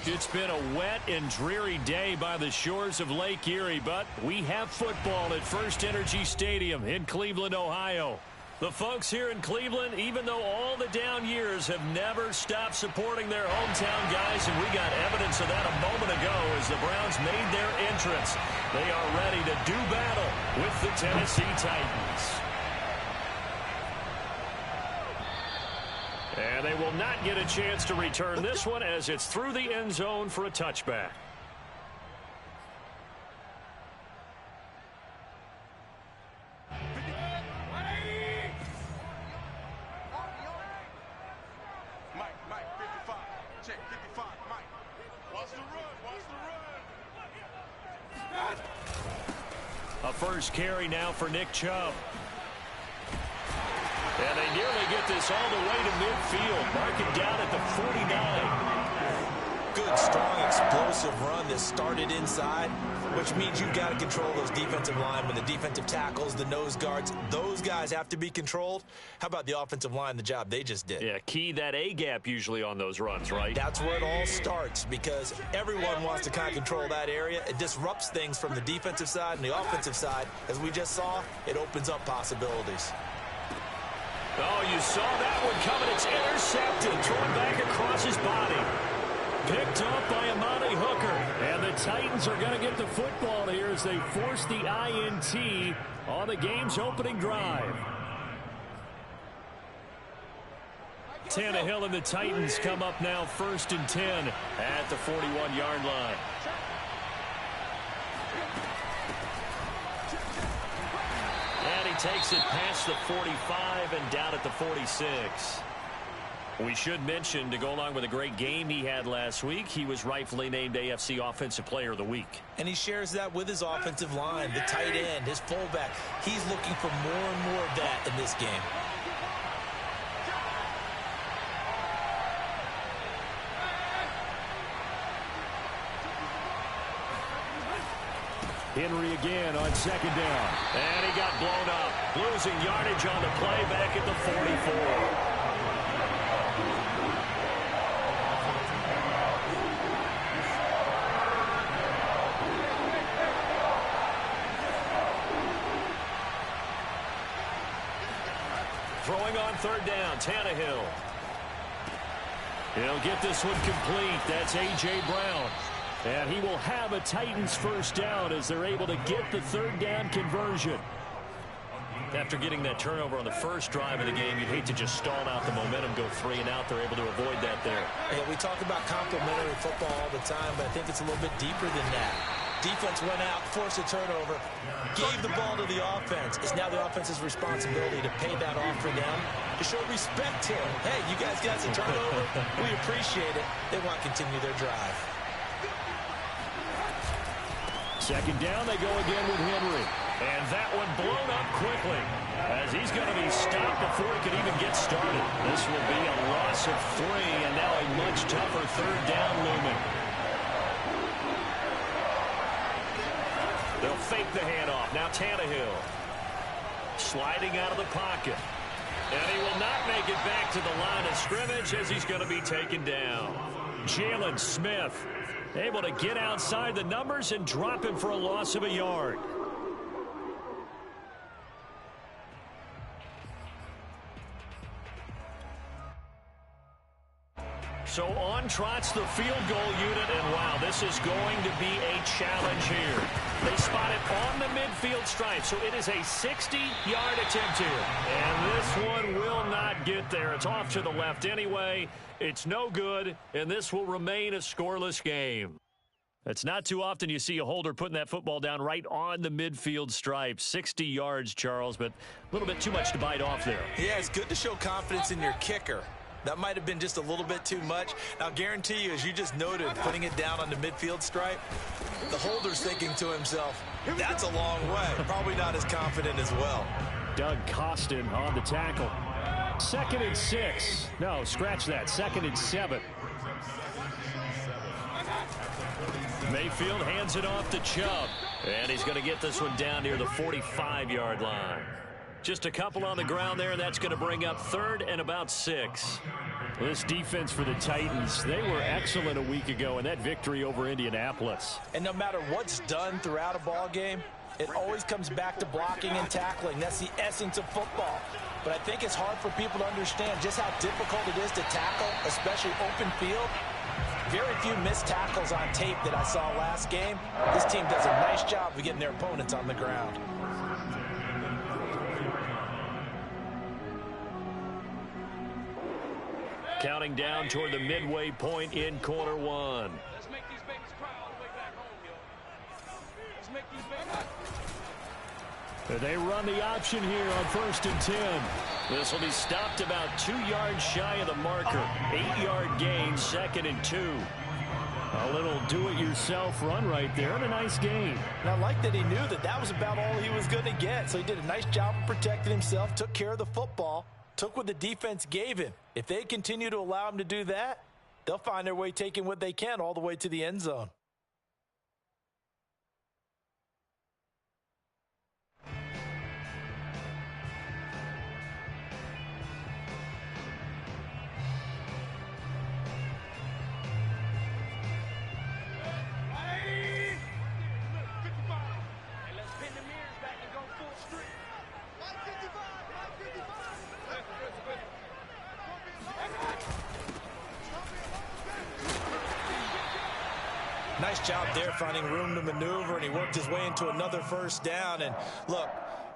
It's been a wet and dreary day by the shores of Lake Erie, but we have football at First Energy Stadium in Cleveland, Ohio. The folks here in Cleveland, even though all the down years, have never stopped supporting their hometown guys, and we got evidence of that a moment ago as the Browns made their entrance. They are ready to do battle with the Tennessee Titans. And they will not get a chance to return this one as it's through the end zone for a touchback. A first carry now for Nick Chubb. And they nearly get this all the way to midfield. Mark it down at the 49. Good, strong, explosive run that started inside, which means you've got to control those defensive linemen, the defensive tackles, the nose guards. Those guys have to be controlled. How about the offensive line, the job they just did? Yeah, key that A-gap usually on those runs, right? That's where it all starts because everyone wants to kind of control that area. It disrupts things from the defensive side and the offensive side. As we just saw, it opens up possibilities. Oh, you saw that one coming. It's intercepted. Thrown back across his body. Picked up by Amani Hooker. And the Titans are going to get the football here as they force the INT on the game's opening drive. Tannehill and the Titans come up now 1st and 10 at the 41-yard line. And he takes it past the 45 and down at the 46. We should mention, to go along with a great game he had last week, he was rightfully named AFC Offensive Player of the Week. And he shares that with his offensive line, the tight end, his fullback. He's looking for more and more of that in this game. Henry again on 2nd down. And he got blown up. Losing yardage on the play back at the 44. Throwing on 3rd down, Tannehill. He'll get this one complete. That's A.J. Brown. And he will have a Titans first down as they're able to get the 3rd down conversion. After getting that turnover on the first drive of the game, you'd hate to just stall out the momentum, go 3 and out. They're able to avoid that there. Yeah, we talk about complementary football all the time, but I think it's a little bit deeper than that. Defense went out, forced a turnover, gave the ball to the offense. It's now the offense's responsibility to pay that off for them, to show respect to them. Hey, you guys got some turnover. We appreciate it. They want to continue their drive. 2nd down, they go again with Henry. And that one blown up quickly as he's going to be stopped before he can even get started. This will be a loss of 3 and now a much tougher 3rd down looming. They'll fake the handoff. Now Tannehill sliding out of the pocket. And he will not make it back to the line of scrimmage as he's going to be taken down. Jalen Smith able to get outside the numbers and drop him for a loss of a yard. So on trots the field goal unit, and wow, this is going to be a challenge here. They spot it on the midfield stripe, so it is a 60-yard attempt here. And this one will not get there. It's off to the left anyway. It's no good, and this will remain a scoreless game. It's not too often you see a holder putting that football down right on the midfield stripe. 60 yards, Charles, but a little bit too much to bite off there. Yeah, it's good to show confidence in your kicker. That might have been just a little bit too much. I'll guarantee you, as you just noted, putting it down on the midfield stripe, the holder's thinking to himself, that's a long way. Probably not as confident as well. Doug Costin on the tackle. 2nd and 6. No, scratch that. 2nd and 7. Mayfield hands it off to Chubb. And he's going to get this one down near the 45-yard line. Just a couple on the ground there, and that's going to bring up 3rd and about 6. This defense for the Titans, they were excellent a week ago in that victory over Indianapolis. And no matter what's done throughout a ball game, it always comes back to blocking and tackling. That's the essence of football. But I think it's hard for people to understand just how difficult it is to tackle, especially open field. Very few missed tackles on tape that I saw last game. This team does a nice job of getting their opponents on the ground. Counting down toward the midway point in quarter 1. Let's make these babies cry all the way back home, yo. Let's make these babies. They run the option here on 1st and 10. This will be stopped about 2 yards shy of the marker. 8-yard gain, 2nd and 2. A little do-it-yourself run right there, and a nice gain. And I like that he knew that that was about all he was going to get. So he did a nice job of protecting himself, took care of the football, took what the defense gave him. If they continue to allow him to do that, they'll find their way taking what they can all the way to the end zone. Nice job there finding room to maneuver, and he worked his way into another 1st down. And look,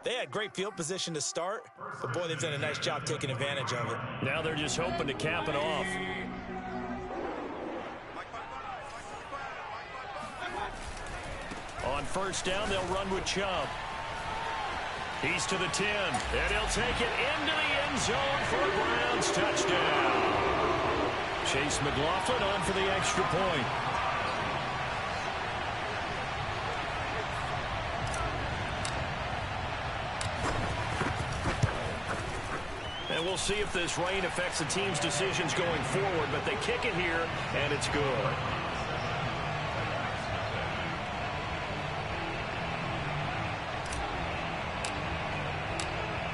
they had great field position to start, but boy, they've done a nice job taking advantage of it. Now they're just hoping to cap it off. On 1st down, they'll run with Chubb. He's to the 10, and he'll take it into the end zone for a Browns touchdown. Chase McLaughlin on for the extra point. And we'll see if this rain affects the team's decisions going forward, but they kick it here, and it's good.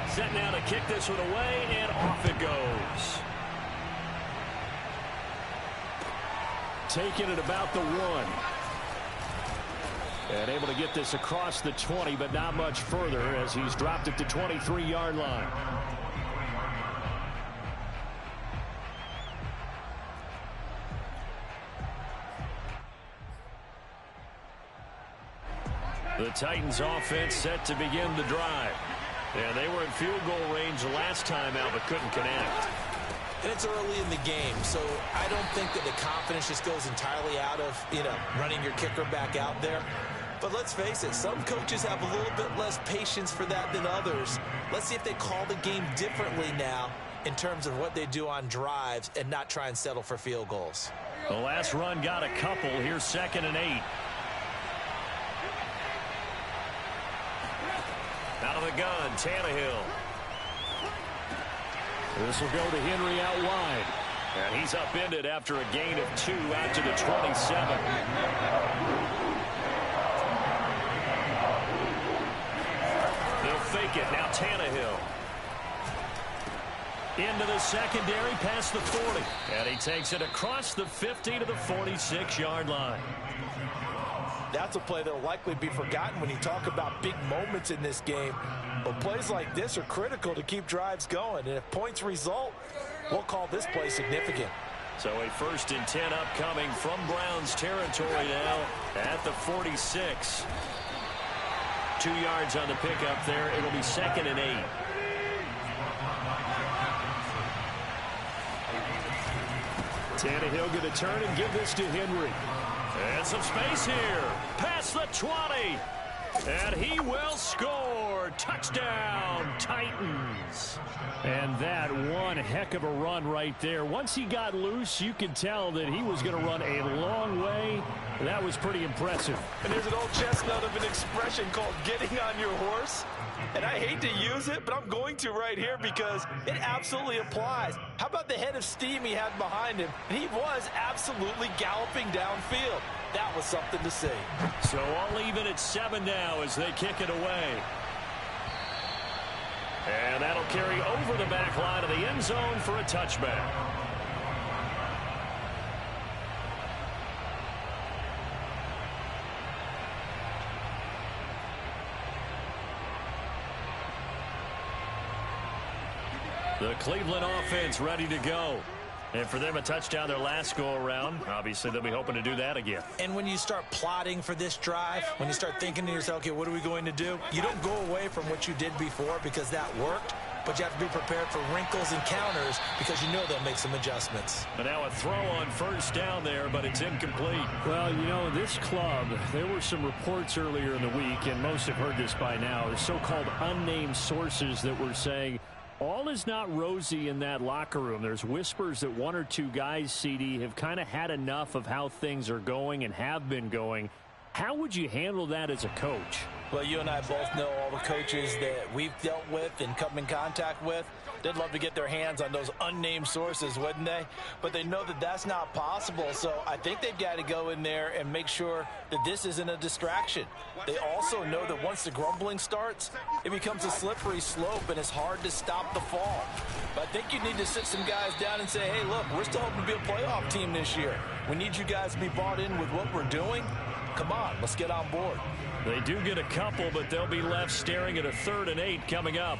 Set now to kick this one away, and off it goes. Taking it about the 1. And able to get this across the 20, but not much further as he's dropped it to 23-yard line. The Titans offense set to begin the drive. And they were in field goal range last time out, but couldn't connect. And it's early in the game, so I don't think that the confidence just goes entirely out of, running your kicker back out there. But let's face it, some coaches have a little bit less patience for that than others. Let's see if they call the game differently now in terms of what they do on drives and not try and settle for field goals. The last run got a couple. Here's 2nd and 8. Out of the gun, Tannehill. This will go to Henry out wide. And he's upended after a gain of 2 out to the 27. They'll fake it. Now Tannehill. Into the secondary past the 40. And he takes it across the 50 to the 46-yard line. That's a play that will likely be forgotten when you talk about big moments in this game. But plays like this are critical to keep drives going. And if points result, we'll call this play significant. So a 1st and 10 upcoming from Browns territory now at the 46. 2 yards on the pickup there. It'll be 2nd and 8. Tannehill going to turn and give this to Henry. And some space here. Past the 20. And he will score. Touchdown, Titans. And that one heck of a run right there. Once he got loose, you could tell that he was going to run a long way. That was pretty impressive. And there's an old chestnut of an expression called getting on your horse. And I hate to use it, but I'm going to right here because it absolutely applies. How about the head of steam he had behind him? And he was absolutely galloping downfield. That was something to see. So all even at 7 now as they kick it away. And that'll carry over the back line of the end zone for a touchback. The Cleveland offense ready to go. And for them, a touchdown their last go-around. Obviously, they'll be hoping to do that again. And when you start plotting for this drive, when you start thinking to yourself, okay, what are we going to do? You don't go away from what you did before because that worked, but you have to be prepared for wrinkles and counters because you know they'll make some adjustments. And now a throw on first down there, but it's incomplete. Well, you know, this club, there were some reports earlier in the week, and most have heard this by now, the so-called unnamed sources that were saying, all is not rosy in that locker room. There's whispers that one or two guys, CD, have kind of had enough of how things are going and have been going. How would you handle that as a coach? Well, you and I both know all the coaches that we've dealt with and come in contact with. They'd love to get their hands on those unnamed sources, wouldn't they? But they know that that's not possible, so I think they've got to go in there and make sure that this isn't a distraction. They also know that once the grumbling starts, it becomes a slippery slope, and it's hard to stop the fall. But I think you need to sit some guys down and say, hey, look, we're still hoping to be a playoff team this year. We need you guys to be bought in with what we're doing. Come on, let's get on board. They do get a couple, but they'll be left staring at a 3rd and 8 coming up.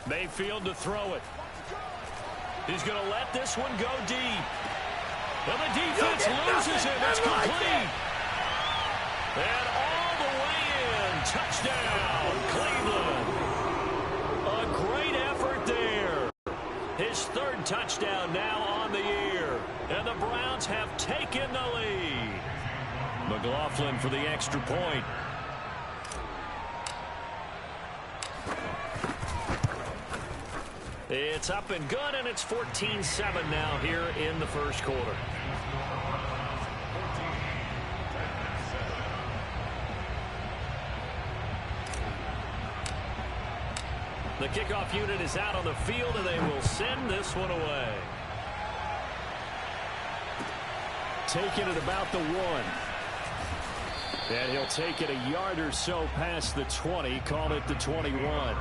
Mayfield to throw it. He's going to let this one go deep. And the defense loses him. It's complete. And all the way in. Touchdown, Cleveland. A great effort there. His 3rd touchdown now on the year. And the Browns have taken the lead. McLaughlin for the extra point. It's up and good, and it's 14-7 now here in the first quarter. The kickoff unit is out on the field, and they will send this one away. Taking it about the 1. And he'll take it a yard or so past the 20, call it the 21.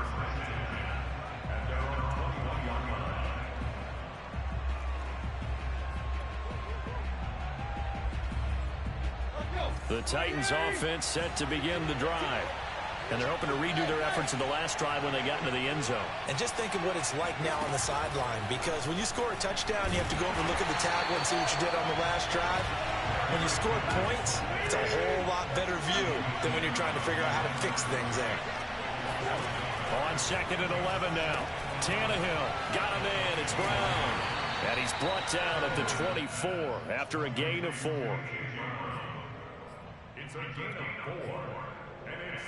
The Titans offense set to begin the drive. And they're hoping to redo their efforts in the last drive when they got into the end zone. And just think of what it's like now on the sideline, because when you score a touchdown, you have to go over and look at the tablet and see what you did on the last drive. When you score points, it's a whole lot better view than when you're trying to figure out how to fix things there. On 2nd and 11 now. Tannehill got him in. It's Brown. And he's brought down at the 24 after a gain of 4. It's a gain of 4. And it's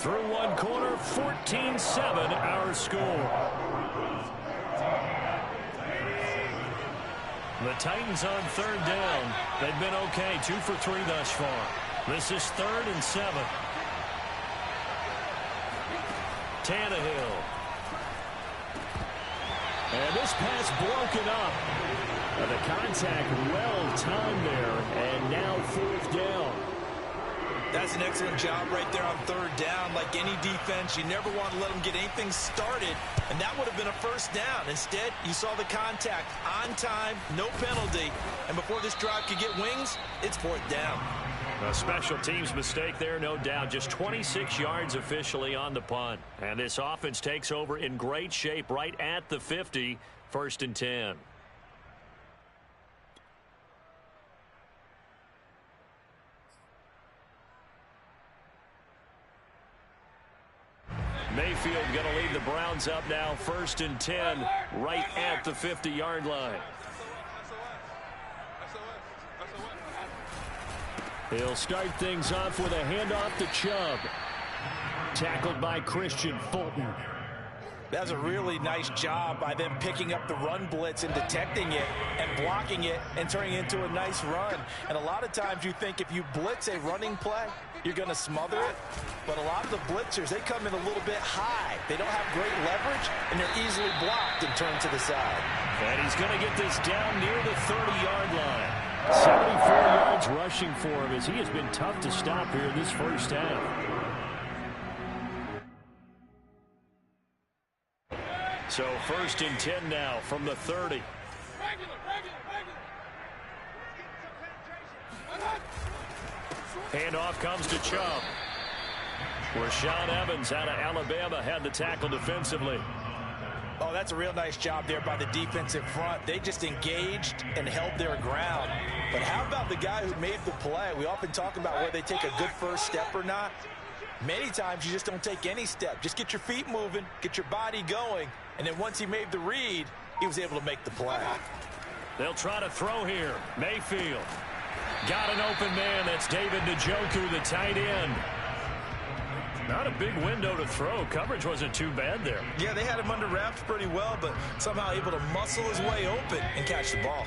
through one quarter, 14-7 our score. The Titans on 3rd down. They've been okay, 2 for 3 thus far. This is 3rd and 7. Tannehill. And this pass broken up. The contact well timed there, and now 4th down. That's an excellent job right there on 3rd down. Like any defense, you never want to let them get anything started, and that would have been a 1st down. Instead, you saw the contact on time, no penalty, and before this drive could get wings, it's 4th down. A special teams mistake there, no doubt. Just 26 yards officially on the punt. And this offense takes over in great shape right at the 50, 1st and 10. Mayfield going to lead the Browns up now, 1st and 10, right at the 50-yard line. He'll start things off with a handoff to Chubb. Tackled by Christian Fulton. That's a really nice job by them picking up the run blitz and detecting it and blocking it and turning it into a nice run. And a lot of times you think if you blitz a running play, you're going to smother it. But a lot of the blitzers, they come in a little bit high. They don't have great leverage, and they're easily blocked and turned to the side. And he's going to get this down near the 30-yard line. 74 yards rushing for him as he has been tough to stop here in this first half. So 1st and 10 now from the 30. Handoff comes to Chubb. Rashaan Evans out of Alabama had the tackle defensively. Oh, that's a real nice job there by the defensive front. They just engaged and held their ground. But how about the guy who made the play? We often talk about whether they take a good first step or not. Many times you just don't take any step. Just get your feet moving, get your body going, and then once he made the read, he was able to make the play. They'll try to throw here. Mayfield. Got an open man. That's David Njoku, the tight end. Not a big window to throw. Coverage wasn't too bad there. Yeah, they had him under wraps pretty well, but somehow able to muscle his way open and catch the ball.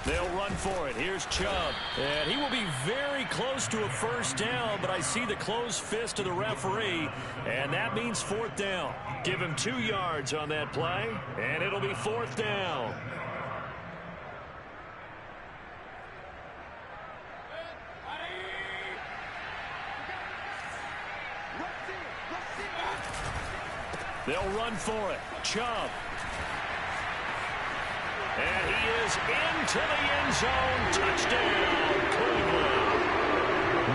They'll run for it. Here's Chubb. And he will be very close to a first down, but I see the closed fist of the referee, and that means 4th down. Give him 2 yards on that play, and it'll be 4th down. They'll run for it. Chubb. And he is into the end zone. Touchdown, Cleveland.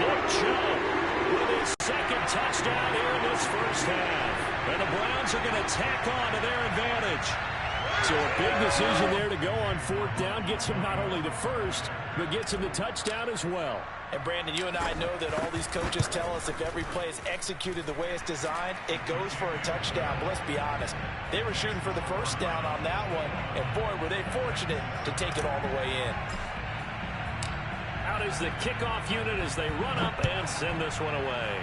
Nick Chubb with his 2nd touchdown here in this first half. And the Browns are going to tack on to their advantage. So a big decision there to go on 4th down. Gets him not only the first, but gets him the touchdown as well. And Brandon, you and I know that all these coaches tell us if every play is executed the way it's designed, it goes for a touchdown. But let's be honest, they were shooting for the first down on that one, and boy, were they fortunate to take it all the way in. Out is the kickoff unit as they run up and send this one away.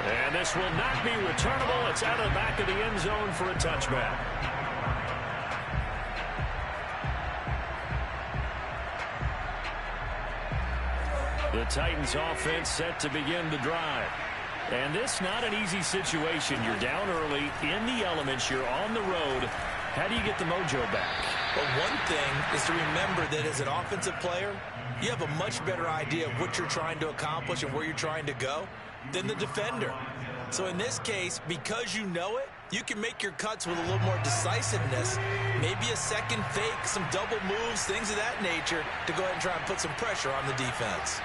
And this will not be returnable. It's out of the back of the end zone for a touchback. The Titans offense set to begin the drive. And this not an easy situation. You're down early, in the elements, you're on the road. How do you get the mojo back? Well, one thing is to remember that as an offensive player, you have a much better idea of what you're trying to accomplish and where you're trying to go than the defender. So in this case, because you know it, you can make your cuts with a little more decisiveness, maybe a second fake, some double moves, things of that nature, to go ahead and try and put some pressure on the defense.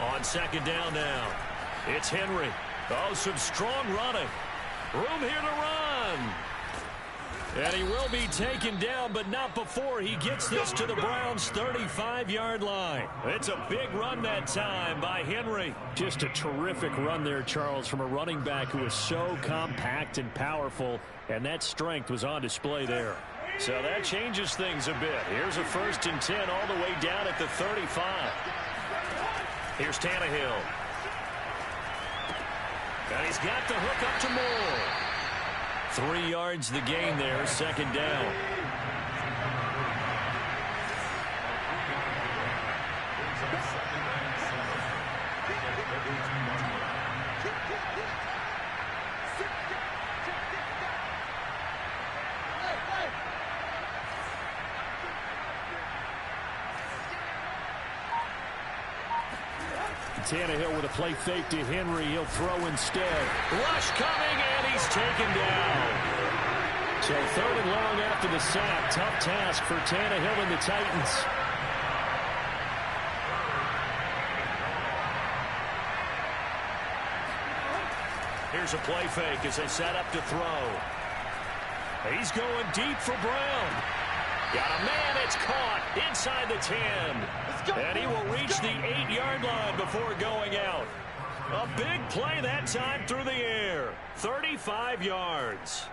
On 2nd down now, it's Henry. Oh, some strong running. Room here to run. And he will be taken down, but not before he gets this to the Browns' 35-yard line. It's a big run that time by Henry. Just a terrific run there, Charles, from a running back who is so compact and powerful, and that strength was on display there. So that changes things a bit. Here's a 1st and 10 all the way down at the 35. Here's Tannehill. And he's got the hook up to Moore. 3 yards the gain there, 2nd down. Tannehill with a play fake to Henry. He'll throw instead. Rush coming, and he's taken down. So 3rd and long after the sack. Tough task for Tannehill and the Titans. Here's a play fake as they set up to throw. He's going deep for Brown. Got a man, it's caught inside the 10. And he will reach the 8-yard line before going out. A big play that time through the air. 35 yards.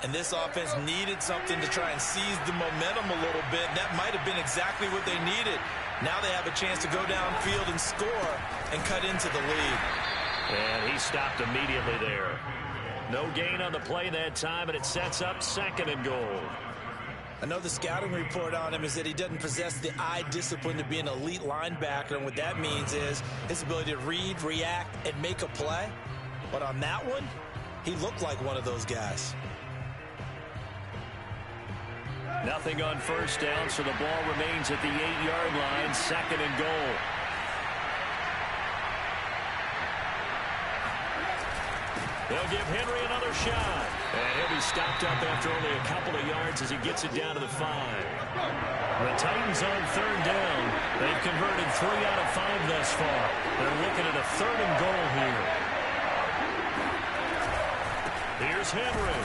And this offense needed something to try and seize the momentum a little bit. That might have been exactly what they needed. Now they have a chance to go downfield and score and cut into the lead. And he stopped immediately there. No gain on the play that time, and it sets up 2nd and goal. I know the scouting report on him is that he doesn't possess the eye discipline to be an elite linebacker, and what that means is his ability to read, react, and make a play. But on that one, he looked like one of those guys. Nothing on first down, so the ball remains at the 8-yard line, 2nd and goal. They'll give Henry another shot. And he'll be stopped up after only a couple of yards as he gets it down to the 5. The Titans on 3rd down. They've converted 3 out of 5 thus far. They're looking at a 3rd and goal here. Here's Henry.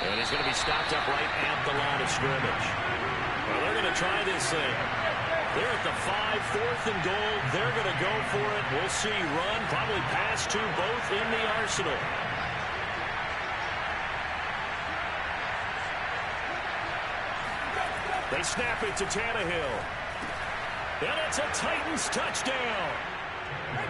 And he's going to be stopped up right at the line of scrimmage. Well, they're going to try this thing. They're at the 5, 4th and goal. They're going to go for it. We'll see run, probably pass to both in the arsenal. They snap it to Tannehill. And it's a Titans touchdown.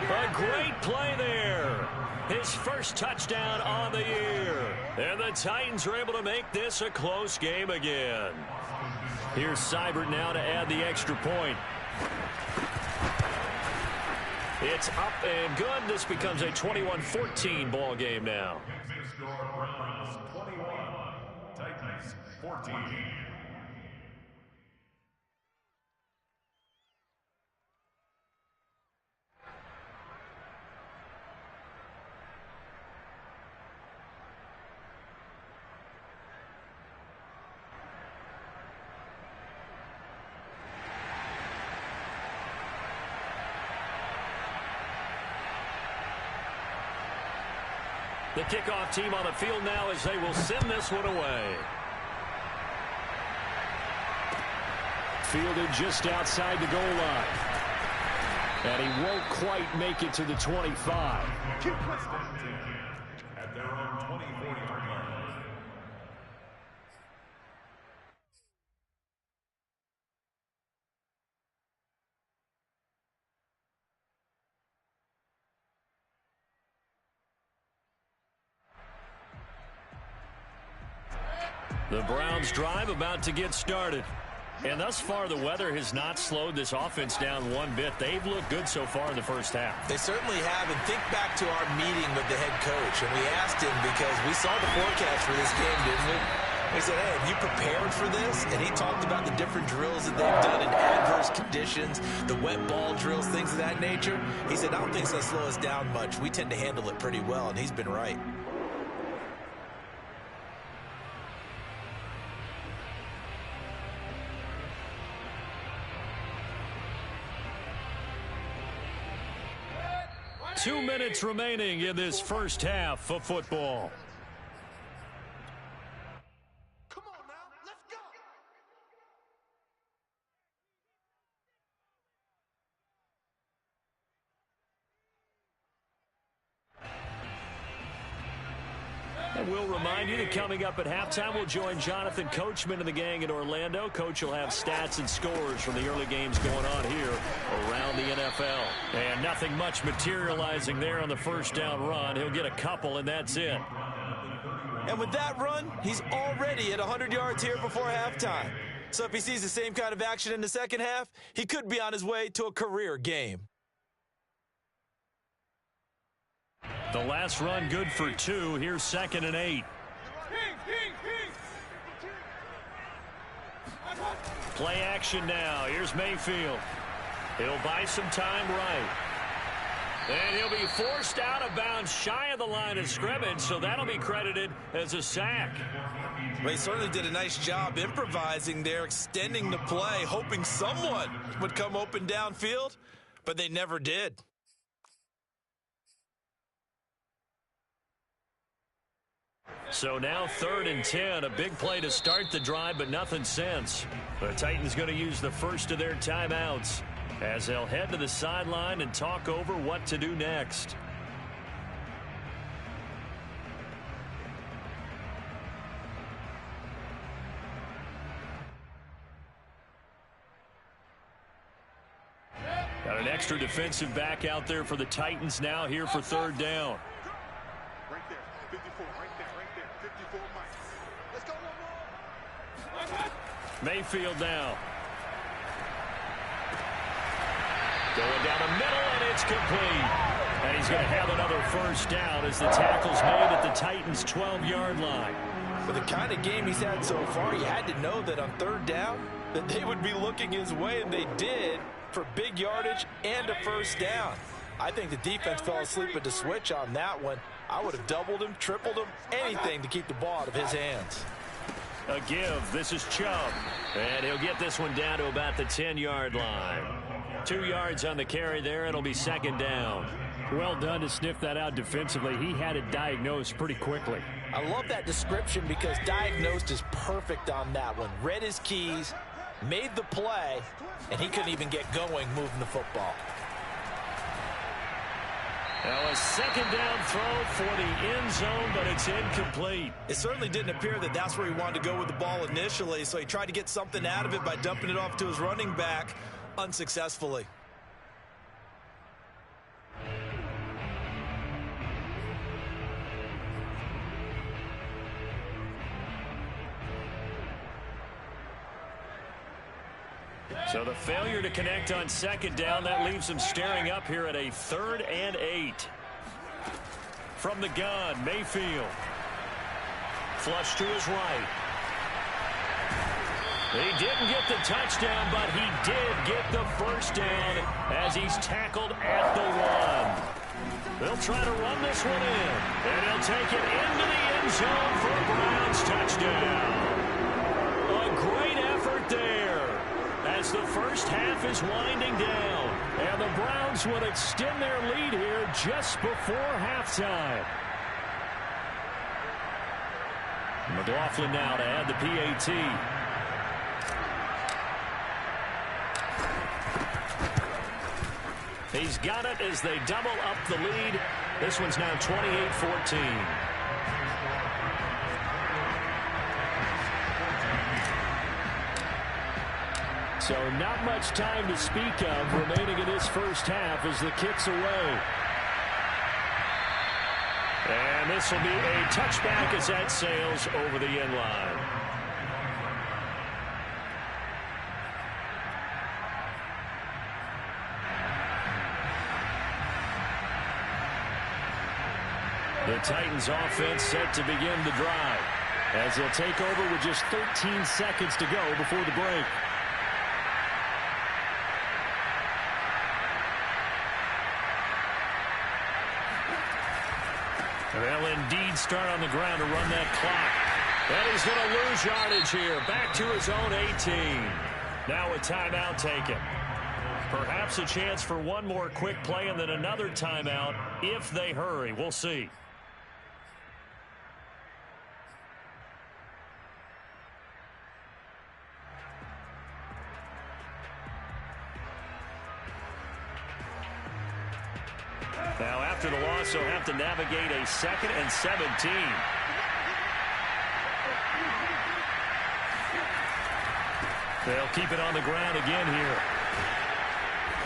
A great play there. His first touchdown on the year. And the Titans are able to make this a close game again. Here's Seibert now to add the extra point. It's up and good. This becomes a 21-14 ball game now. Browns 21, Titans 14. The kickoff team on the field now as they will send this one away. Fielded just outside the goal line. And he won't quite make it to the 25. At their own 24-yard line. The Browns drive about to get started. And thus far, the weather has not slowed this offense down one bit. They've looked good so far in the first half. They certainly have. And think back to our meeting with the head coach. And we asked him because we saw the forecast for this game, didn't we? We said, hey, have you prepared for this? And he talked about the different drills that they've done in adverse conditions, the wet ball drills, things of that nature. He said, I don't think it's going to slow us down much. We tend to handle it pretty well, and he's been right. Two minutes remaining in this first half of football. Come on now, let's go. And we'll remind you that coming up at halftime, we'll join Jonathan Coachman and the gang in Orlando. Coach will have stats and scores from the early games going on here around the NFL. And nothing much materializing there on the first down run. He'll get a couple, and that's it. And with that run, he's already at 100 yards here before halftime. So if he sees the same kind of action in the second half, he could be on his way to a career game. The last run good for 2. Here's 2nd and 8. Play action now. Here's Mayfield. He'll buy some time right. And he'll be forced out of bounds shy of the line of scrimmage, so that'll be credited as a sack. Well, he certainly did a nice job improvising there, extending the play, hoping someone would come open downfield, but they never did. So now 3rd and 10, a big play to start the drive, but nothing since. The Titans going to use the first of their timeouts as they'll head to the sideline and talk over what to do next. Got an extra defensive back out there for the Titans now here for 3rd down. Right there, 54, right there, 54 miles. Let's go one more. Mayfield now. Going down the middle, and it's complete. And he's going to have another first down as the tackle's made at the Titans' 12-yard line. For the kind of game he's had so far, you had to know that on 3rd down that they would be looking his way, and they did, for big yardage and a first down. I think the defense fell asleep at the switch on that one. I would have doubled him, tripled him, anything to keep the ball out of his hands. A give. This is Chubb. And he'll get this one down to about the 10-yard line. 2 yards on the carry there. It'll be 2nd down. Well done to sniff that out defensively. He had it diagnosed pretty quickly. I love that description because diagnosed is perfect on that one. Read his keys, made the play, and he couldn't even get going moving the football. Now a 2nd down throw for the end zone, but it's incomplete. It certainly didn't appear that that's where he wanted to go with the ball initially, so he tried to get something out of it by dumping it off to his running back unsuccessfully. So the failure to connect on 2nd down, that leaves him staring up here at a 3rd and 8. From the gun, Mayfield. Flush to his right. He didn't get the touchdown, but he did get the first down as he's tackled at the 1. They'll try to run this one in, and he'll take it into the end zone for a Browns touchdown. A great effort there as the first half is winding down, and the Browns would extend their lead here just before halftime. McLaughlin now to add the PAT. He's got it as they double up the lead. This one's now 28-14. So not much time to speak of remaining in this first half as the kick's away. And this will be a touchback as that sails over the end line. The Titans offense set to begin the drive as they'll take over with just 13 seconds to go before the break. They'll indeed start on the ground to run that clock. And he's going to lose yardage here. Back to his own 18. Now a timeout taken. Perhaps a chance for one more quick play and then another timeout if they hurry. We'll see. Now, after the loss, they'll have to navigate a 2nd and 17. They'll keep it on the ground again here.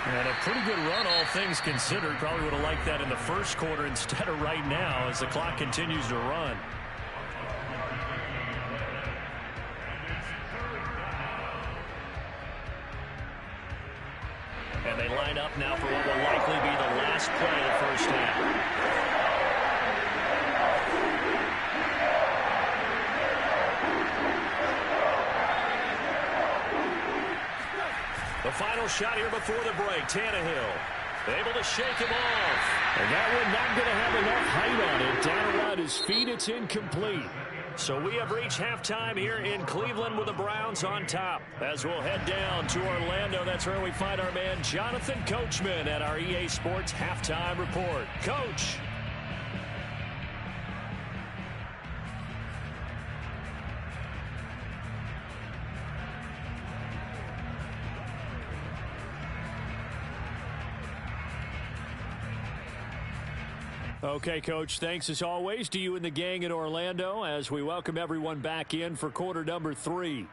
And a pretty good run, all things considered. Probably would have liked that in the first quarter instead of right now as the clock continues to run. And they line up now for what will likely be the last play of the first half. The final shot here before the break. Tannehill able to shake him off. And that one not going to have enough height on it. Down around his feet, it's incomplete. So we have reached halftime here in Cleveland with the Browns on top. As we'll head down to Orlando, that's where we find our man Jonathan Coachman at our EA Sports Halftime Report. Coach. Okay, Coach, thanks as always to you and the gang in Orlando as we welcome everyone back in for quarter number 3.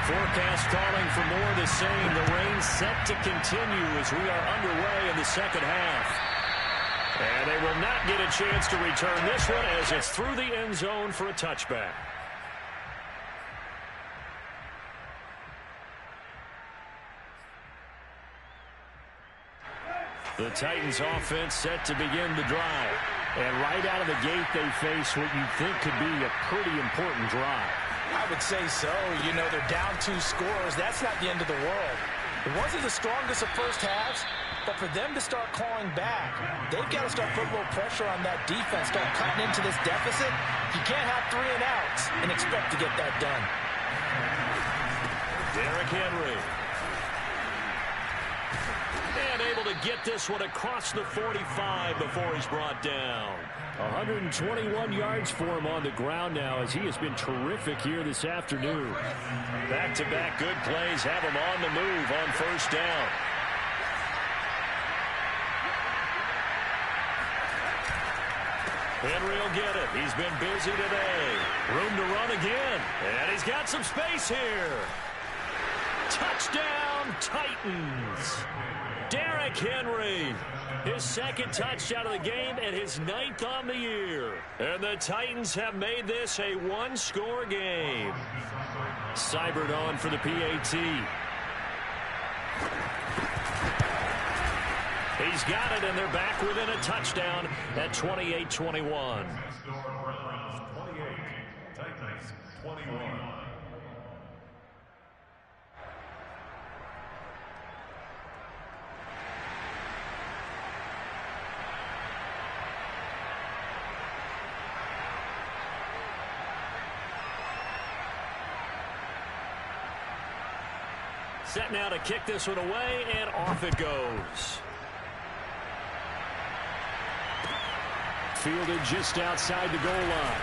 Forecast calling for more of the same. The rain set to continue as we are underway in the second half. And they will not get a chance to return this one as it's through the end zone for a touchback. The Titans offense set to begin the drive. And right out of the gate, they face what you think could be a pretty important drive. I would say so. You know, they're down 2 scores. That's not the end of the world. It wasn't the strongest of first halves, but for them to start clawing back, they've got to start putting a little pressure on that defense, start cutting into this deficit. You can't have 3 and outs and expect to get that done. Derrick Henry. And able to get this one across the 45 before he's brought down. 121 yards for him on the ground now as he has been terrific here this afternoon. Back-to-back good plays have him on the move on first down. Henry will get it. He's been busy today. Room to run again. And he's got some space here. Touchdown, Titans. Derrick Henry, his second touchdown of the game and his 9th on the year. And the Titans have made this a 1-score game. Seibert on for the PAT. He's got it, and they're back within a touchdown at 28-21. 28, Titans 21. Set now to kick this one away, and off it goes. Fielded just outside the goal line.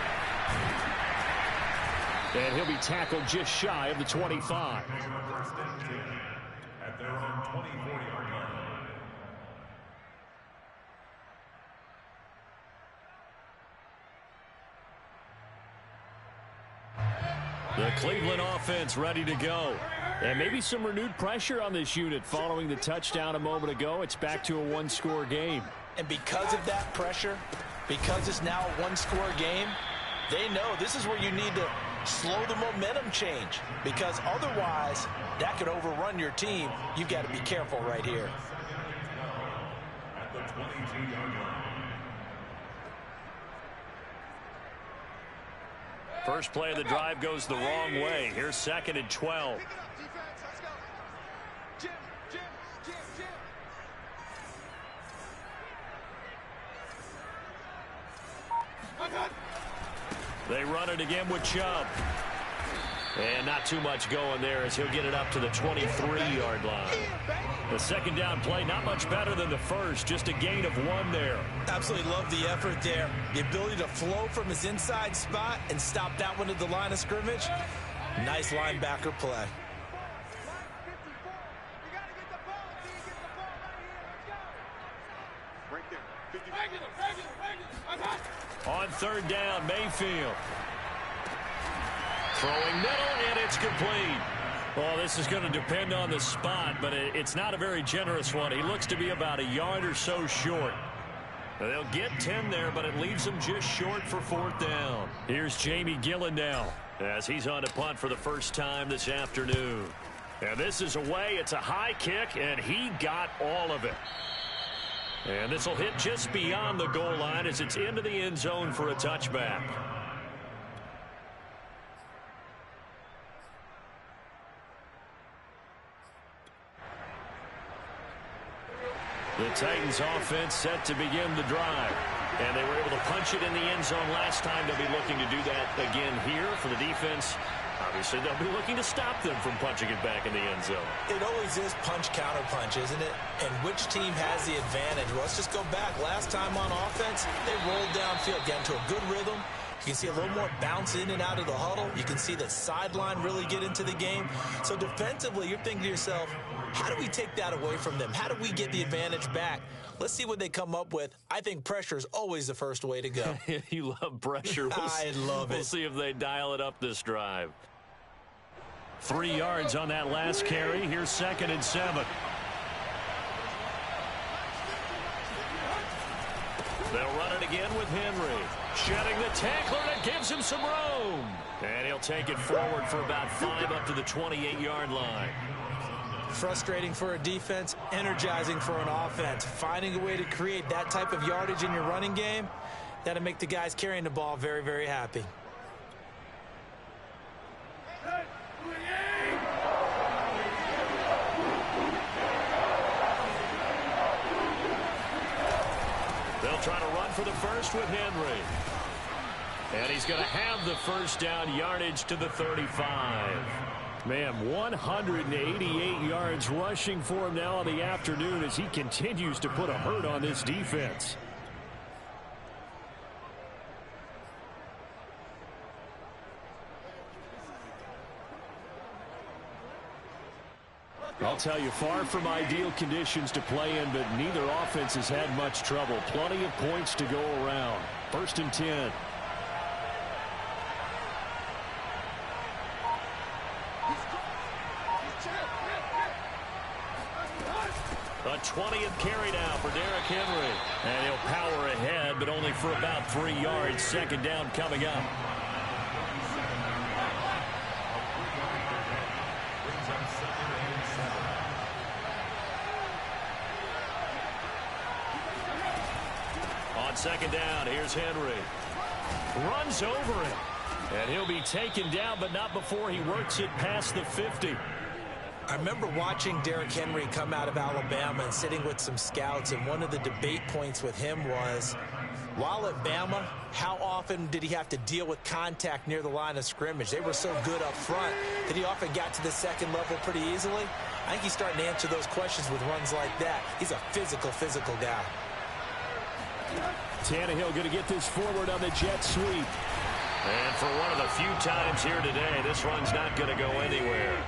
And he'll be tackled just shy of the 25. At their own 24-yard line. The Cleveland offense ready to go. And maybe some renewed pressure on this unit following the touchdown a moment ago. It's back to a 1-score game. And because of that pressure, because it's now a 1-score game, they know this is where you need to slow the momentum change, because otherwise that could overrun your team. You've got to be careful right here. At the 22-yard line. First play of the drive goes the wrong way. Here's 2nd and 12. Pick it up, defense. Let's go. Jim, Jim, Jim, Jim. They run it again with Chubb. And not too much going there as he'll get it up to the 23-yard line. The second down play, not much better than the first, just a gain of 1 there. Absolutely love the effort there. The ability to flow from his inside spot and stop that one at the line of scrimmage. Nice linebacker play. On third down, Mayfield. Throwing middle, and it's complete. Well, this is going to depend on the spot, but it's not a very generous one. He looks to be about a yard or so short. They'll get 10 there, but it leaves them just short for 4th down. Here's Jamie Gillen now as he's on to punt for the first time this afternoon. And this is away. It's a high kick, and he got all of it. And this will hit just beyond the goal line as it's into the end zone for a touchback. The Titans offense set to begin the drive. And they were able to punch it in the end zone last time. They'll be looking to do that again here for the defense. Obviously, they'll be looking to stop them from punching it back in the end zone. It always is punch-counter-punch, isn't it? And which team has the advantage? Well, let's just go back. Last time on offense, they rolled downfield, got into a good rhythm, You can see a little more bounce in and out of the huddle. You can see the sideline really get into the game. So defensively, you're thinking to yourself, how do we take that away from them? How do we get the advantage back? Let's see what they come up with. I think pressure is always the first way to go. You love pressure. I love it. We'll see if they dial it up this drive. 3 yards on that last carry. Here's 2nd and 7. They'll run it again with Henry. Shedding the tackler that gives him some room. And he'll take it forward for about 5 up to the 28-yard line. Frustrating for a defense, energizing for an offense. Finding a way to create that type of yardage in your running game, that'll make the guys carrying the ball very, very happy. They'll try to run for the first with Henry. And he's going to have the first down, yardage to the 35. Man, 188 yards rushing for him now in the afternoon as he continues to put a hurt on this defense. I'll tell you, far from ideal conditions to play in, but neither offense has had much trouble. Plenty of points to go around. 1st and 10. A 20th carry now for Derrick Henry. And he'll power ahead, but only for about 3 yards. 2nd down coming up. On 2nd down, here's Henry. Runs over it. And he'll be taken down, but not before he works it past the 50. I remember watching Derrick Henry come out of Alabama and sitting with some scouts, and one of the debate points with him was, while at Bama, how often did he have to deal with contact near the line of scrimmage? They were so good up front that he often got to the 2nd level pretty easily. I think he's starting to answer those questions with runs like that. He's a physical guy. Tannehill going to get this forward on the jet sweep. And for one of the few times here today, this run's not going to go anywhere.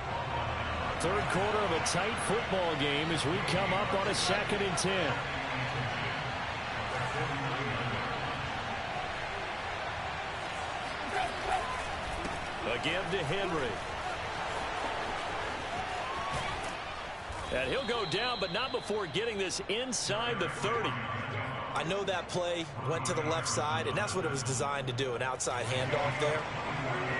3rd quarter of a tight football game as we come up on a 2nd and 10. A give to Henry. And he'll go down, but not before getting this inside the 30. I know that play went to the left side, and that's what it was designed to do, an outside handoff there.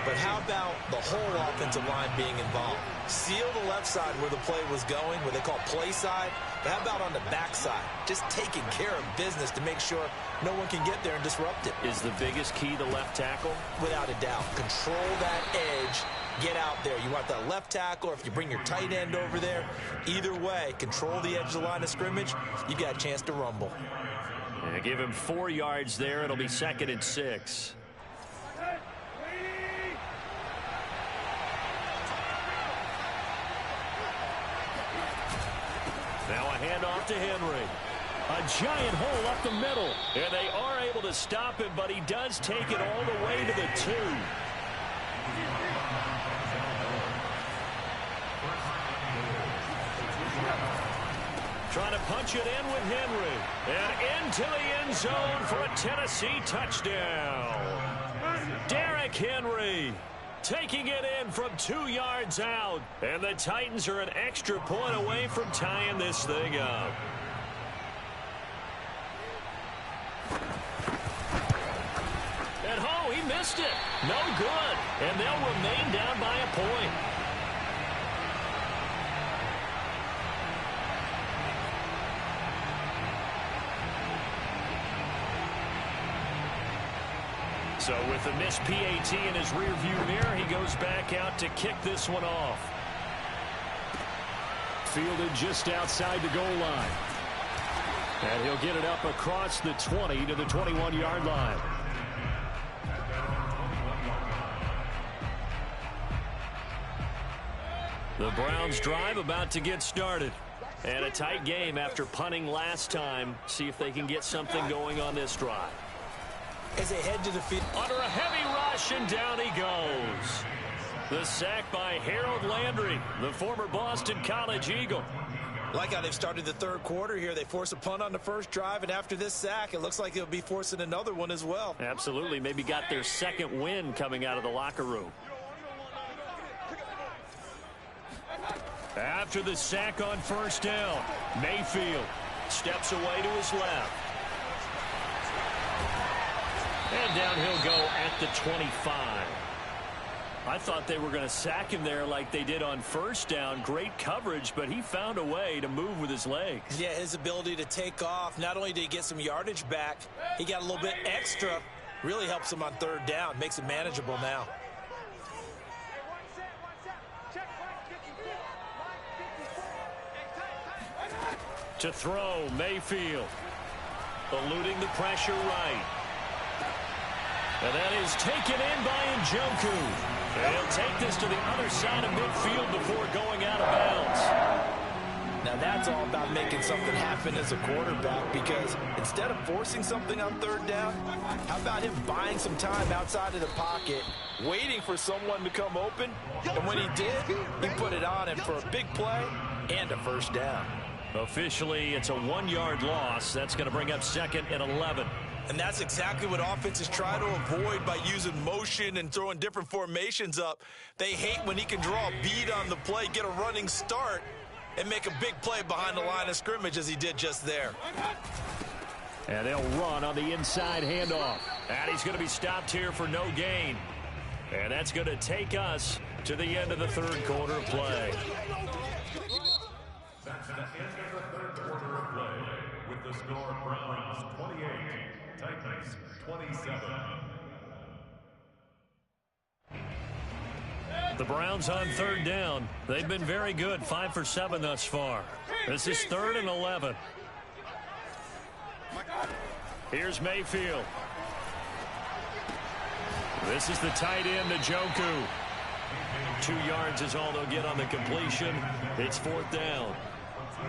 But how about the whole offensive line being involved? Seal the left side where the play was going, where they call play side. But how about on the back side? Just taking care of business to make sure no one can get there and disrupt it. Is the biggest key the left tackle? Without a doubt. Control that edge. Get out there. You want that left tackle, or if you bring your tight end over there, either way, control the edge of the line of scrimmage, you got a chance to rumble. And give him 4 yards there. It'll be 2nd and 6. Now a handoff to Henry. A giant hole up the middle. And they are able to stop him, but he does take it all the way to the 2. Trying to punch it in with Henry. And into the end zone for a Tennessee touchdown. Derrick Henry taking it in from 2 yards out. And the Titans are an extra point away from tying this thing up. And oh, he missed it. No good. And they'll remain down by a point. So with the missed PAT in his rearview mirror, he goes back out to kick this one off. Fielded just outside the goal line. And he'll get it up across the 20 to the 21-yard line. The Browns drive about to get started. And a tight game after punting last time. See if they can get something going on this drive. as they head to the field. Under a heavy rush, and down he goes. The sack by Harold Landry, the former Boston College Eagle. Like how they've started the third quarter here. They force a punt on the first drive, and after this sack, it looks like they'll be forcing another one as well. Absolutely. Maybe got their second win coming out of the locker room. After the sack on first down, Mayfield steps away to his left. And down he'll go at the 25. I thought they were going to sack him there like they did on first down. Great coverage, but he found a way to move with his legs. Yeah, his ability to take off. Not only did he get some yardage back, he got a little bit extra. Really helps him on third down. Makes it manageable now. To throw, Mayfield. Eluding the pressure right. And that is taken in by Njoku. And he'll take this to the other side of midfield before going out of bounds. Now that's all about making something happen as a quarterback, because instead of forcing something on third down, how about him buying some time outside of the pocket, waiting for someone to come open, and when he did, he put it on him for a big play and a first down. Officially, it's a 1-yard loss. That's going to bring up 2nd and 11. And that's exactly what offenses try to avoid by using motion and throwing different formations up. They hate when he can draw a bead on the play, get a running start, and make a big play behind the line of scrimmage as he did just there. And they'll run on the inside handoff. And he's going to be stopped here for no gain. And that's going to take us to the end of the third quarter of play. That's the end of the third quarter of play, with the score Browns 28, Titans 27. The Browns on third down. They've been very good, 5 for 7 thus far. This is 3rd and 11. Here's Mayfield. This is the tight end, Njoku. 2 yards is all they'll get on the completion. It's 4th down.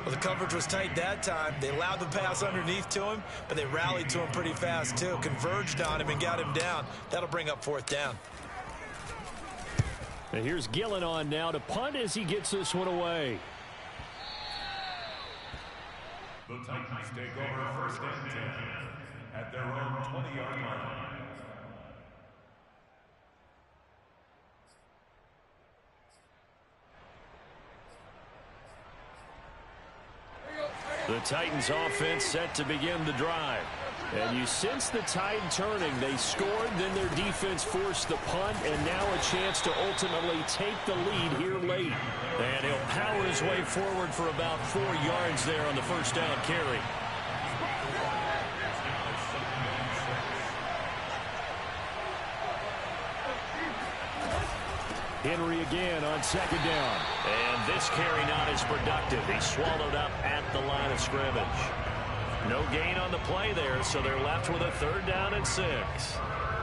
Well, the coverage was tight that time. They allowed the pass underneath to him, but they rallied to him pretty fast, too. Converged on him and got him down. That'll bring up 4th down. And here's Gillen on now to punt as he gets this one away. The Titans take over 1st and 10 at their own 20-yard line. The Titans offense set to begin the drive. And you sense the tide turning. They scored, then their defense forced the punt, and now a chance to ultimately take the lead here late. And he'll power his way forward for about 4 yards there on the first down carry. Henry again on 2nd down. And this carry not as productive. He's swallowed up at the line of scrimmage. No gain on the play there, so they're left with a 3rd down and 6.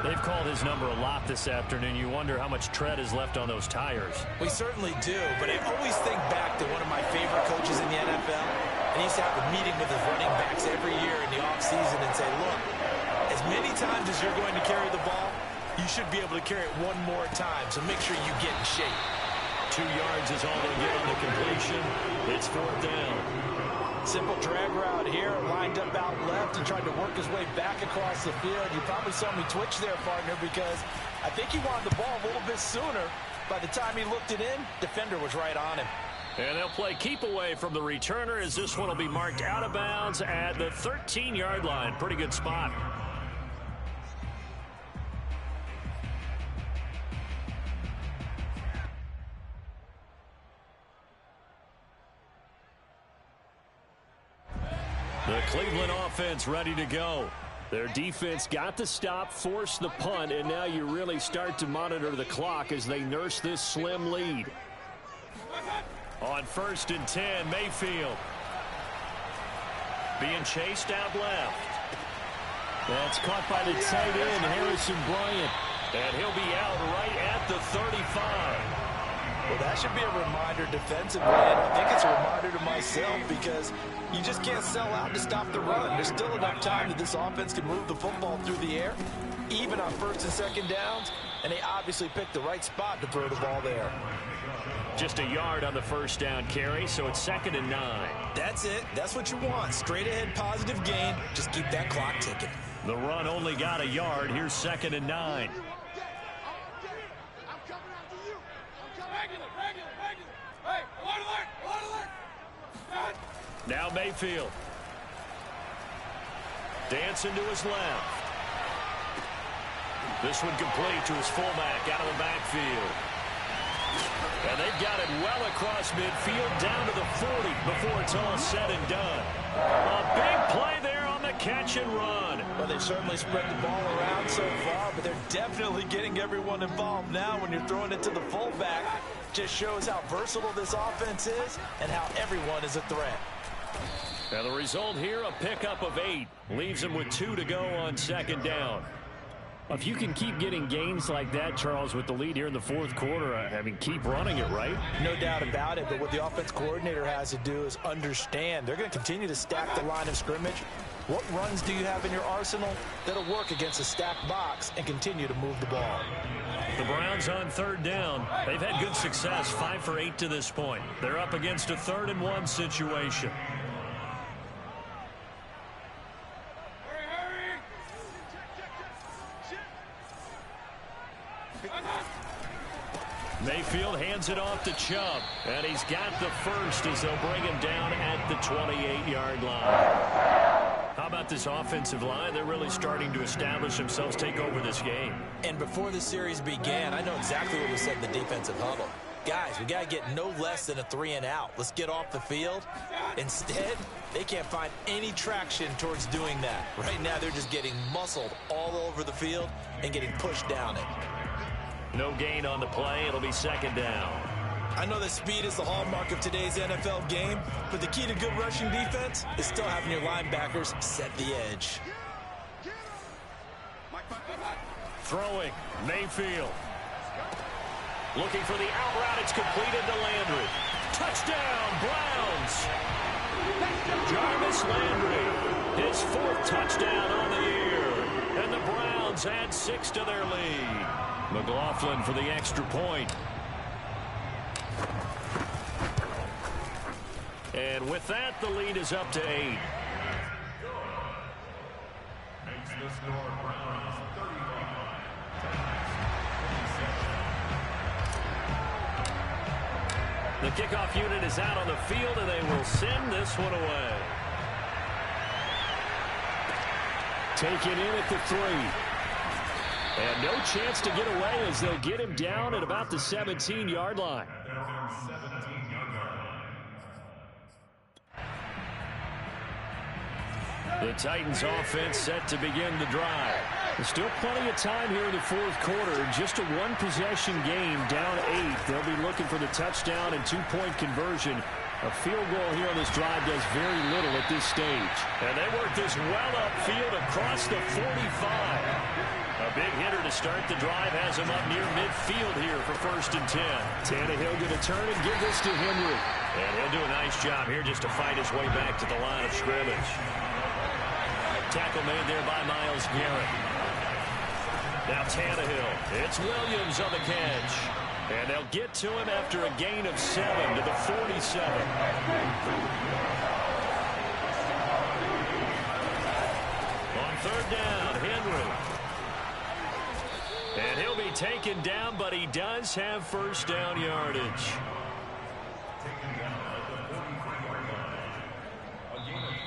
They've called his number a lot this afternoon. You wonder how much tread is left on those tires. We certainly do, but I always think back to one of my favorite coaches in the NFL. And he used to have a meeting with his running backs every year in the offseason and say, look, as many times as you're going to carry the ball, you should be able to carry it one more time, so make sure you get in shape. 2 yards is all they'll get on the completion. It's 4th down. Simple drag route here, lined up out left and tried to work his way back across the field. You probably saw me twitch there, partner, because I think he wanted the ball a little bit sooner. By the time he looked it in, defender was right on him. And they'll play keep away from the returner as this one will be marked out of bounds at the 13-yard line. Pretty good spot. The Cleveland offense ready to go. Their defense got the stop, forced the punt, and now you really start to monitor the clock as they nurse this slim lead. On 1st and 10, Mayfield. Being chased out left. That's caught by the tight end, Harrison Bryant. And he'll be out right at the 35. Well, that should be a reminder defensively, and I think it's a reminder to myself, because you just can't sell out to stop the run. There's still enough time that this offense can move the football through the air. even on first and second downs, and they obviously picked the right spot to throw the ball there. Just a yard on the first down carry, so it's 2nd and 9. That's it. That's what you want. Straight ahead, positive gain. Just keep that clock ticking. The run only got a yard. Here's 2nd and 9. Now Mayfield. Dancing to his left. This one complete to his fullback out of the backfield. And they've got it well across midfield down to the 40 before it's all said and done. A big play there on the catch and run. Well, they've certainly spread the ball around so far, but they're definitely getting everyone involved now when you're throwing it to the fullback. Just shows how versatile this offense is and how everyone is a threat. Now the result here, a pickup of 8. Leaves them with 2 to go on 2nd down. If you can keep getting gains like that, Charles, with the lead here in the 4th quarter, I mean, keep running it, right? No doubt about it, but what the offense coordinator has to do is understand. They're going to continue to stack the line of scrimmage. What runs do you have in your arsenal that'll work against a stacked box and continue to move the ball? The Browns on 3rd down. They've had good success, 5 for 8 to this point. They're up against a 3rd and 1 situation. Mayfield hands it off to Chubb, and he's got the first as they'll bring him down at the 28-yard line. How about this offensive line? They're really starting to establish themselves, take over this game. And before the series began, I know exactly what we said in the defensive huddle. Guys, we got to get no less than a 3 and out. Let's get off the field. Instead, they can't find any traction towards doing that. Right now, they're just getting muscled all over the field and getting pushed down it. No gain on the play. It'll be 2nd down. I know that speed is the hallmark of today's NFL game, but the key to good rushing defense is still having your linebackers set the edge. Throwing, Mayfield. Looking for the out route. It's completed to Landry. Touchdown, Browns. Jarvis Landry, his 4th touchdown on the year. And the Browns add 6 to their lead. McLaughlin for the extra point. And with that, the lead is up to 8. Makes the score Browns 35. The kickoff unit is out on the field, and they will send this one away. Taken in at the 3. And no chance to get away as they'll get him down at about the 17-yard line. The Titans offense set to begin the drive. There's still plenty of time here in the 4th quarter. Just a 1-possession game, down 8. They'll be looking for the touchdown and 2-point conversion. A field goal here on this drive does very little at this stage. And they work this well upfield across the 45. A big hitter to start the drive has him up near midfield here for 1st and 10. Tannehill going to turn and give this to Henry. And he'll do a nice job here just to fight his way back to the line of scrimmage. Tackle made there by Myles Garrett. Now Tannehill. It's Williams on the catch. And they'll get to him after a gain of 7 to the 47. On 3rd down, Henry. And he'll be taken down, but he does have 1st down yardage.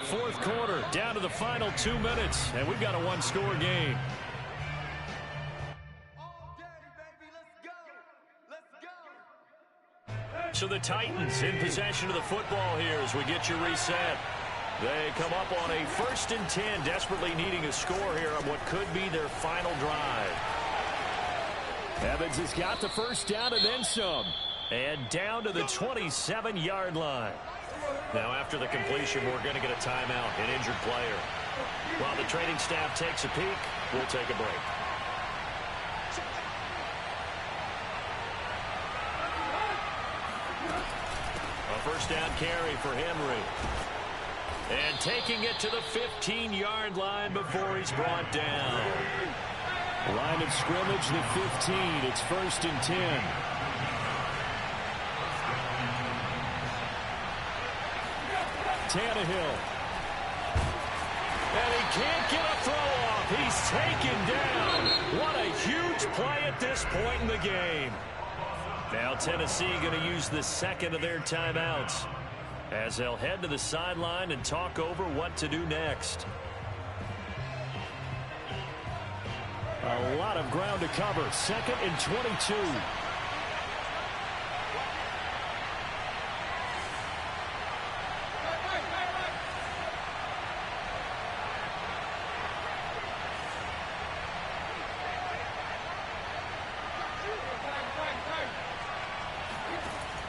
4th quarter, down to the final 2 minutes, and we've got a 1-score game. So the Titans in possession of the football here as we get you reset. They come up on a 1st and 10, desperately needing a score here on what could be their final drive. Evans has got the 1st down and then some. And down to the 27-yard line. Now after the completion, we're going to get a timeout, an injured player. While the training staff takes a peek, we'll take a break. A 1st down carry for Henry. And taking it to the 15-yard line before he's brought down. Line of scrimmage, the 15. It's 1st and 10. Tannehill. And he can't get a throw off. He's taken down. What a huge play at this point in the game. Now Tennessee going to use the second of their timeouts as they'll head to the sideline and talk over what to do next. A lot of ground to cover. 2nd and 22.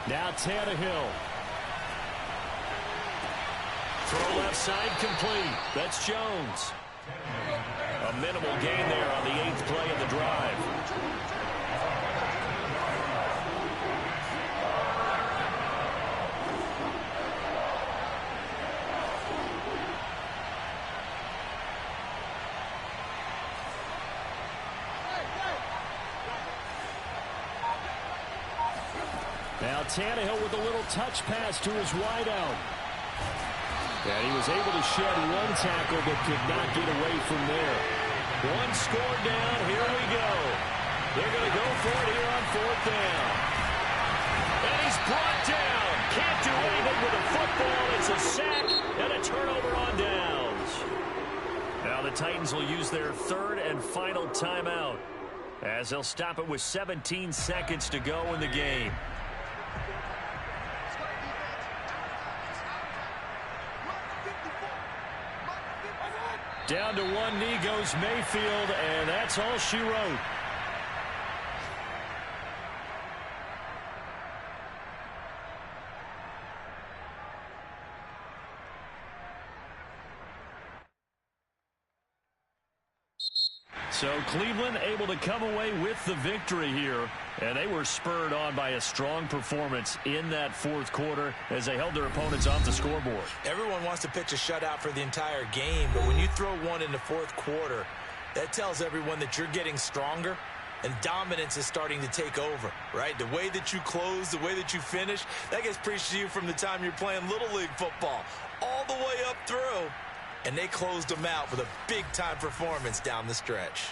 Now Tannehill. Throw left side complete. That's Jones. A minimal gain there on the 8th play of the drive. Now Tannehill with a little touch pass to his wideout. And he was able to shed one tackle but could not get away from there. One score down. Here we go. They're going to go for it here on 4th down. And he's brought down. Can't do anything with the football. It's a sack and a turnover on downs. Now the Titans will use their 3rd and final timeout as they'll stop it with 17 seconds to go in the game. Down to one knee goes Mayfield, and that's all she wrote. So Cleveland able to come away with the victory here, and they were spurred on by a strong performance in that 4th quarter as they held their opponents off the scoreboard. Everyone wants to pitch a shutout for the entire game, but when you throw one in the 4th quarter, that tells everyone that you're getting stronger and dominance is starting to take over, right? The way that you close, the way that you finish, that gets preached to you from the time you're playing Little League football all the way up through. And they closed them out with a big-time performance down the stretch.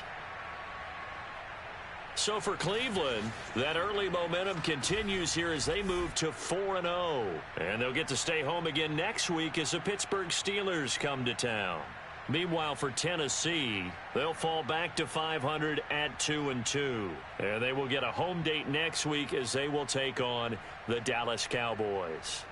So for Cleveland, that early momentum continues here as they move to 4-0. And they'll get to stay home again next week as the Pittsburgh Steelers come to town. Meanwhile, for Tennessee, they'll fall back to 500 at 2-2. And they will get a home date next week as they will take on the Dallas Cowboys.